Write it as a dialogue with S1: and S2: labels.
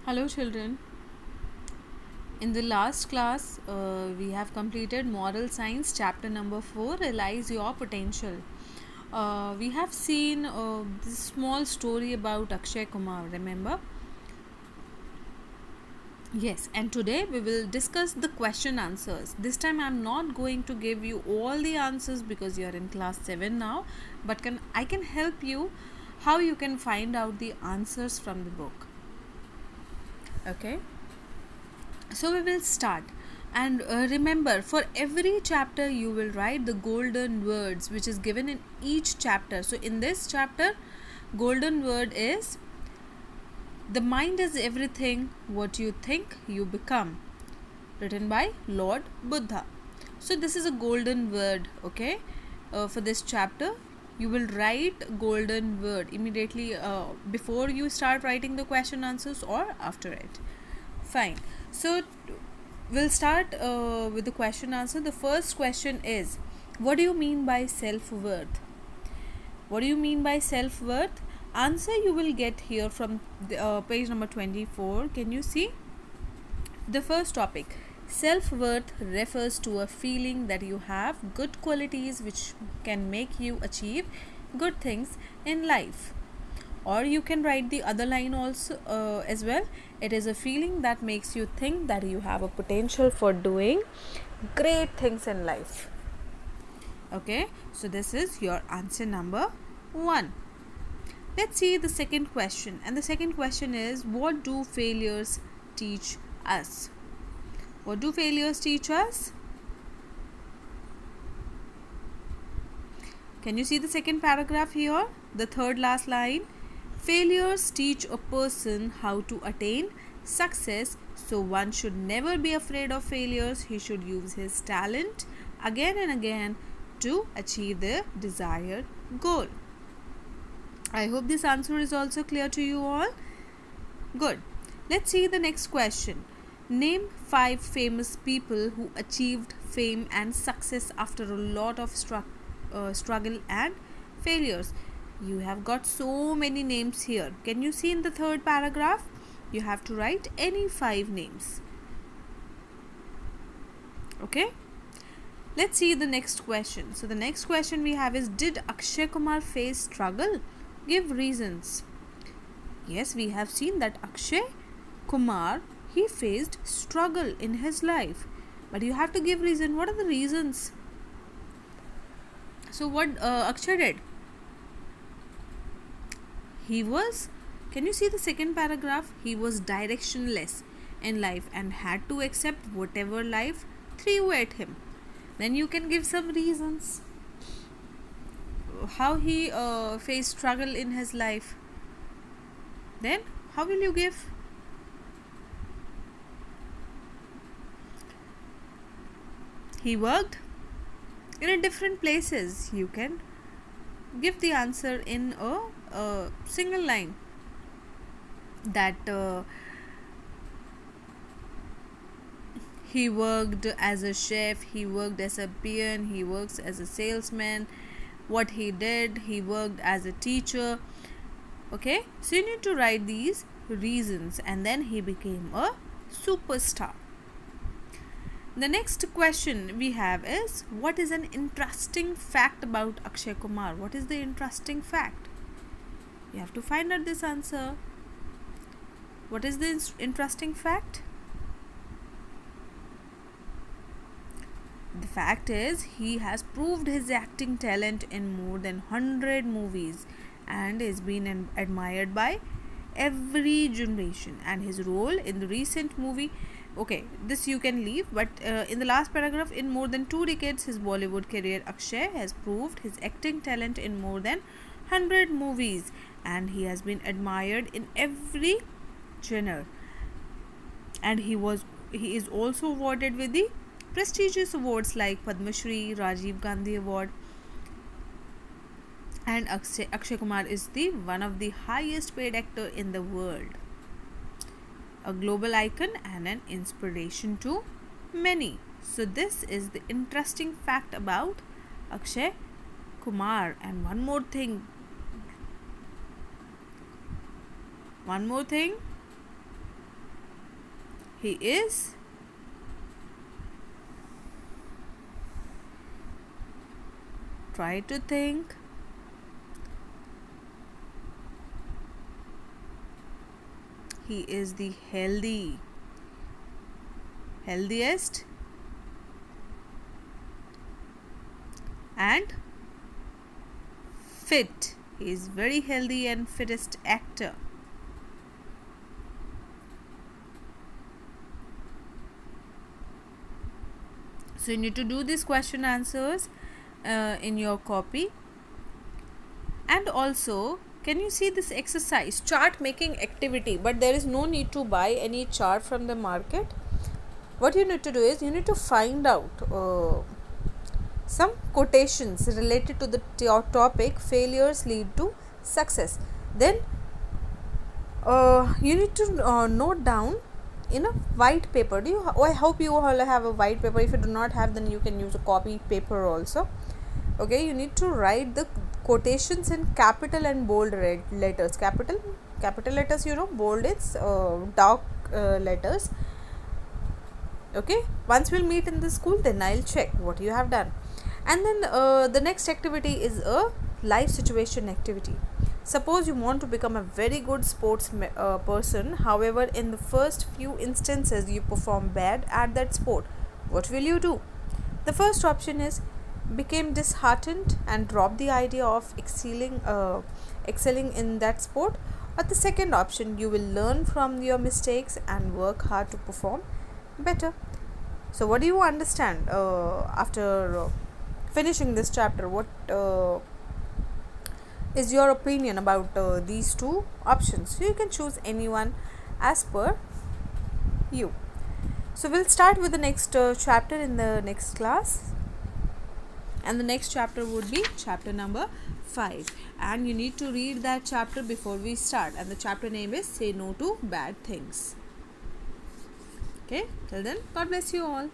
S1: Hello, children. In the last class, we have completed Moral Science chapter number 4, Realize Your Potential. We have seen this small story about Akshay Kumar, remember? Yes, and today we will discuss the question answers. This time I am not going to give you all the answers because you are in class 7 now, but I can help you how you can find out the answers from the book. Okay? So we will start, and remember, for every chapter you will write the golden words which is given in each chapter. So in this chapter, golden word is the mind is everything, what you think you become, written by Lord Buddha. So this is a golden word. Okay, for this chapter you will write golden word immediately before you start writing the question answers or after it. Fine. So we'll start with the question answer. The first question is, what do you mean by self-worth? What do you mean by self-worth? Answer you will get here from page number 24. Can you see? The first topic, self-worth refers to a feeling that you have good qualities which can make you achieve good things in life. Or you can write the other line also as well. It is a feeling that makes you think that you have a potential for doing great things in life. Okay, so this is your answer number 1. Let's see the second question, and the second question is, what do failures teach us? What do failures teach us? Can you see the second paragraph here, the third last line? Failures teach a person how to attain success, so one should never be afraid of failures. He should use his talent again and again to achieve the desired goal. I hope this answer is also clear to you all. Good. Let's see the next question. Name 5 famous people who achieved fame and success after a lot of struggle and failures. You have got so many names here. Can you see in the third paragraph? You have to write any 5 names. Okay? Let's see the next question. So the next question we have is, did Akshay Kumar face struggle? Give reasons. Yes, we have seen that Akshay Kumar, he faced struggle in his life. But you have to give reason. What are the reasons? So what Akshay did? He was, can you see the second paragraph? He was directionless in life and had to accept whatever life threw at him. Then you can give some reasons how he faced struggle in his life. Then how will you give? He worked in different places. You can give the answer in a single line, that he worked as a chef, he worked as a peon, he works as a salesman. What he did, he worked as a teacher. Okay, so you need to write these reasons, and then he became a superstar. The next question we have is, what is an interesting fact about Akshay Kumar? What is the interesting fact? You have to find out this answer. What is the interesting fact? The fact is, he has proved his acting talent in more than 100 movies and is being admired by every generation. And his role in the recent movie, okay, this you can leave, but in the last paragraph, in more than 2 decades his Bollywood career, Akshay has proved his acting talent in more than 100 movies and he has been admired in every genre. And he is also awarded with the prestigious awards like Padma Shri, Rajiv Gandhi Award. And Akshay Kumar is the one of the highest paid actor in the world, a global icon and an inspiration to many. So this is the interesting fact about Akshay Kumar. And one more thing, He is try to think. He is the healthiest and fit. He is very healthy and fittest actor. So you need to do these question answers in your copy. And also, can you see this exercise, chart making activity? But there is no need to buy any chart from the market. What you need to do is you need to find out some quotations related to the topic failures lead to success. Then you need to note down in a white paper. I hope you all have a white paper. If you do not have, then you can use a copy paper also. Okay, you need to write the quotations in capital and bold letters. Capital letters, bold is dark letters. Okay, once we'll meet in the school, then I'll check what you have done. And then the next activity is a life situation activity. Suppose you want to become a very good sports person, however in the first few instances you perform bad at that sport. What will you do? The first option is became disheartened and drop the idea of excelling in that sport. Or the second option, you will learn from your mistakes and work hard to perform better. So what do you understand after finishing this chapter? What is your opinion about these two options? So you can choose anyone as per you. So we'll start with the next chapter in the next class, and the next chapter would be chapter number 5, and you need to read that chapter before we start, and the chapter name is Say No to Bad Things. Okay, till then, God bless you all.